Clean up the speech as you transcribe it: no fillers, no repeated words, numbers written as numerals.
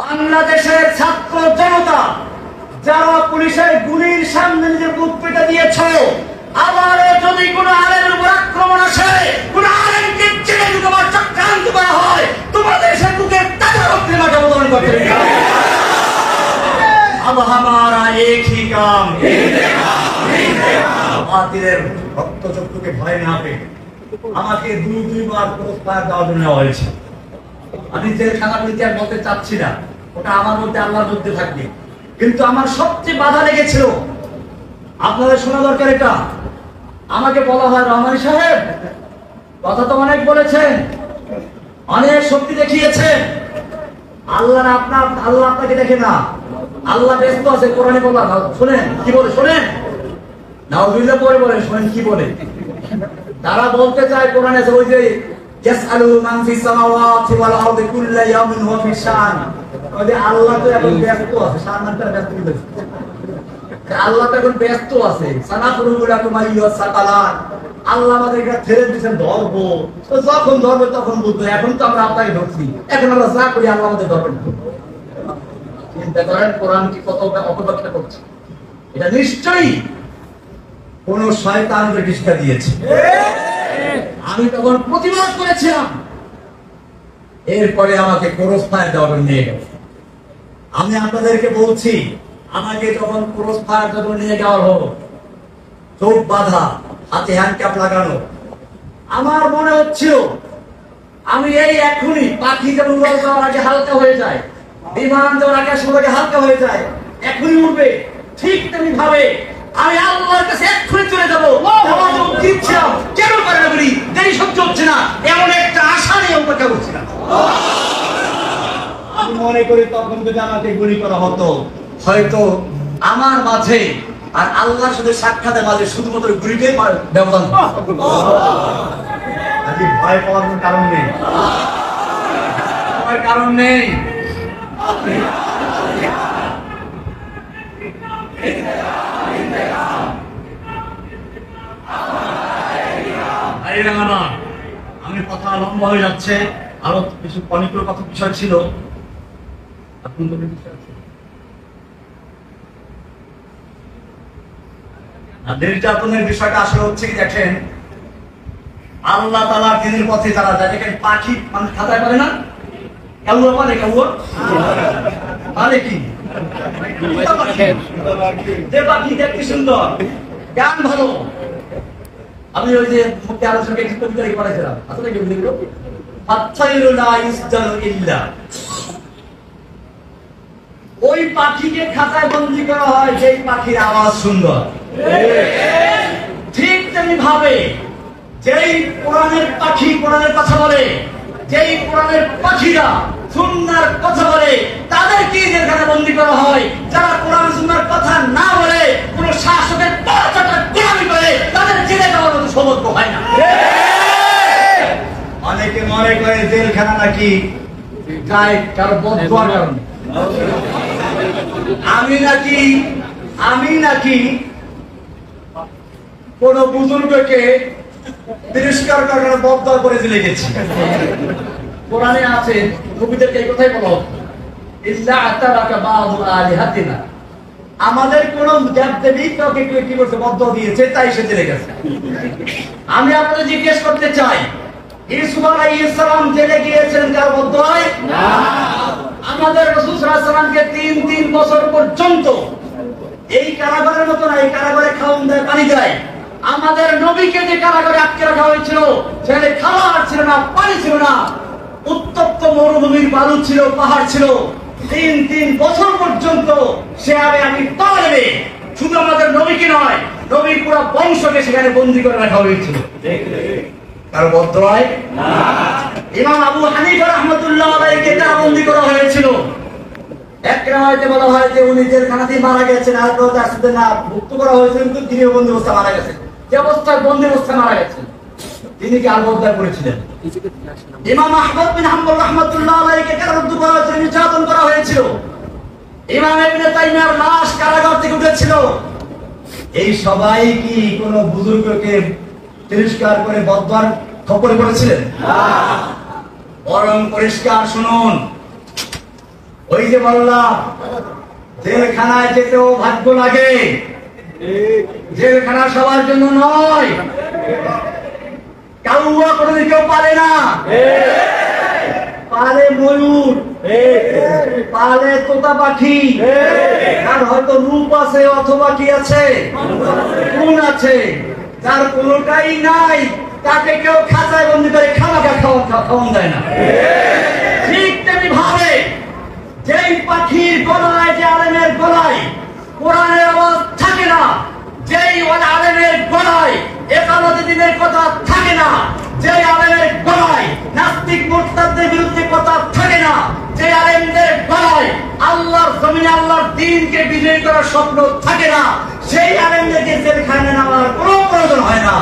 বাংলাদেশের ছাত্র জনতা যারা পুলিশের গুলির সামনে নিজের বুক পেতে দিয়েছ, আবারও যদি কোন আলেমের উপর আক্রমণ আসে, কোন আলেমকে জেলে ঢুকাবার চক্রান্ত করা হয়, তোমাদের সে বুকে তাদের রক্তের মাঠে অবতরণ করতে হবে। अब हमारा एक ही काम, বাতিলের রক্তচক্ষুকে ভয় না পেয়ে আমাকে দুইবার পুরস্কার দেওয়ার জন্য হয়েছে। আমি জেলখানাগুলিতে আর বলতে চাচ্ছি না, ওটা আমার মধ্যে আল্লাহর মধ্যে থাকবে। কিন্তু আমার সবচেয়ে বাধা লেগেছিল, আপনাদের শোনা দরকার এটা। আমাকে বলা হয়, রহমানী সাহেব কথা তো অনেক বলেছেন, অনেক শক্তি দেখিয়েছেন, আল্লাহ আপনাকে দেখে না, আল্লাহ ব্যস্ত আছে। কোরআনে বলা, শোনেন কি বলে, শোনেন নাউজুবিল্লাহ পরে বলেন, শোনেন কি বলে। তারা বলতে চায় কোরআনে আছে ওই যে ইয়াসআলু মান ফিস সামাওয়াতি ওয়াল আরদি কুল্লা ইয়াউমিন হুয়া ফি শান, ওই যে আল্লাহ তো এখন ব্যস্ত আছে, শানটা ব্যস্ত হয়েছে, আল্লাহ তো এখন ব্যস্ত আছে। সানাফুরু লাকুম আইয়ুহাস সাকালান, আল্লাহ আমাদেরকে ছেড়ে দিয়েছেন ধরবো, তো যখন ধরবে তখন বুঝবো। এখন তো আমরা আপনাকে ধরছি, এখন আমরা যা করি আল্লাহ আমাদের ধরবেন। চিন্তা করেন কোরআন কি কত অপব্যাখ্যা করছে। এটা নিশ্চয়ই কোন শয়তানকে শিক্ষা দিয়েছে। আমি তখন প্রতিবাদ করেছিলাম, এরপরে আমাকে ক্রসফায়ার দেওয়ার নিয়ে গেল। আমি আপনাদেরকে বলছি, আমাকে যখন ক্রসফায়ার যখন নিয়ে যাওয়া হলো, চোখ বাঁধা, হাতে হ্যান্ডক্যাপ লাগানো, আমার মনে হচ্ছিল আমি এই এখনই পাখি যেমন উড়ে যাওয়ার আগে হালকা হয়ে যায়, বিমান যাওয়ার আগে সবাইকে হালকা হয়ে যায়, এখনই উঠবে, ঠিক তেমনি ভাবে আমি আল্লাহর কাছে এক্ষুনি চলে যাবো। কেন করে না বলি, দেরি সহ্য হচ্ছে না, এমন একটা আশা নিয়ে অপেক্ষা করছিলাম। আমি মনে করি তখন যদি আমাকে গুলি করা হতো, হয়তো আমার মাঝে আর আল্লাহর সাথে সাক্ষাতের মাঝে শুধুমাত্র গুলিটাই ব্যবধান। ভয় পাওয়ার কোনো কারণ নেই, কারণ নেই। আমি কথা লম্বা হয়ে যাচ্ছে, আরো কিছু অনেকগুলো কথা বিষয় ছিল। নির্যাতনের বিষয়টা আসলে হচ্ছে কি, দেখেন আল্লাহ তাআলার দ্বীনের পথে যারা যায়, দেখেন পাখি মানে খাতায় পারে না, কাউয়া পারে, কাউয়া পারে কি, যে পাখি দেখতে সুন্দর, গান ভালো। আমি ওই যে মুখে আলোচনাকে একটু কবিতা লিখে পাঠাইছিলাম, আসলে কি বলি গো, ফাতসাইরু লা ইসজানু ইল্লা, ওই পাখিকে খাতায় বন্দী করা হয় যেই পাখির আওয়াজ সুন্দর। ঠিক তেমনি ভাবে যেই কোরআনের পাখি কোরআনের কথা বলে, যেই কোরআনের পাখিরা সুন্নাহর কথা বলে, তাদেরকে জেলখানায় বন্দী করা হয়। যারা কোরআন সুন্নাহর কথা না বলে, কোন শাসকের পাঁচটা গোলামি করে, তাদের জেলে যাওয়ার মতো সৌভাগ্য হয় না। অনেকে মনে করে জেলখানা নাকি গায়ে কারো বদদোয়ার কারণে। আমি নাকি কোন বুজুর্গকে তিরস্কার করার বদদোয়া করে জেলে গেছি। কোরআনে আছে, নবীদেরকে এই কথাই বলা হতো, ইল্লা আতারাকা বাযু আলিহাতিনা, আমাদের কোন দেবদেবী কাউকে কি করছে, বদদোয়া দিয়েছে, তাই সে জেলে গেছে। আমি আপনাদের জিজ্ঞেস করতে চাই, ইউসুফ আলাইহিস সালাম জেলে গিয়েছিলেন কার বদদোয়ায়? না। আমাদের রাসূল সাল্লাল্লাহু আলাইহি ওয়াসাল্লামকে 3 বছর পর্যন্ত এই কারাগারের মতো না, এই কারাগারে খাওয়ান দেয়, পানি দেয়। আমাদের নবীকে যে কারাগারে আটকে রাখা হয়েছিল, সেখানে খাবার ছিল না, পানি ছিল না, উত্তপ্ত মরুভূমির বালু ছিল, পাহাড় ছিল। 3 বছর পর্যন্ত সে আমি পারবে, শুধু আমাদের নবীকে নয়, নবীর পুরো বংশকে সেখানে বন্দী করে রাখা হয়েছিল। কারো বদদোয়ায়? না। ইমাম আবু হানিফা রাহমাতুল্লাহ আলাইহিকে কারা বন্দী করা হয়েছিল? এক রাওয়ায়াতে বলা হয় যে উনি জেলখানাতেই মারা গেছেন, আর কেউ আসতে না মুক্ত করা হয়েছিল, কিন্তু তিনি বন্দী অবস্থায় মারা গেছেন। যে অবস্থায় বন্দী অবস্থায় মারা গেছেন, তিনি কি আর বদদোয়া করেছিলেন? ইমাম আহমদ বিন হাম্বল রাহমাতুল্লাহ আলাইহিকে কারারুদ্ধ করা হয়েছিল, নির্যাতন করা হয়েছিল। ইমাম ইবনে তাইমিয়ার লাশ কারাগার থেকে উঠেছিল। এই সবাই কি কোন বুজুর্গকে তিরস্কার করে বদদোয়ার খপ্পরে পড়েছিলেন? না। বরং পরিষ্কার শুনুন, ওই যে বললাম জেলখানায় যেতেও ভাগ্য লাগে, জেলখানা সবার জন্য নয়। কাউয়া কোনোদিন কেউ পারে না, পালে ময়ূর, পালে তোতা পাখি, আর হয়তো রূপ আছে অথবা কি আছে, গুণ আছে। যার কোনোটাই নাই তাকে কেউ খাঁচায় বন্দি করে খামাখা খাওয়ান দেয় না। ঠিক তেমনি ভাবে যেই পাখির গলায়, যে আলেমের গলায় কোরআনের আওয়াজ থাকে না, যেই আলেমের গলায় একামতে দিনের কথা থাকে না, যে আলেমের গলায় নাস্তিক মুরতাদদের বিরুদ্ধে কথা থাকে না, যে আলেমদের গলায় আল্লাহর জমিনে আল্লাহর দ্বীনকে বিজয়ী করার স্বপ্ন থাকে না, সেই আলেমদেরকে জেলখানায় নেওয়ার কোনো প্রয়োজন হয় না।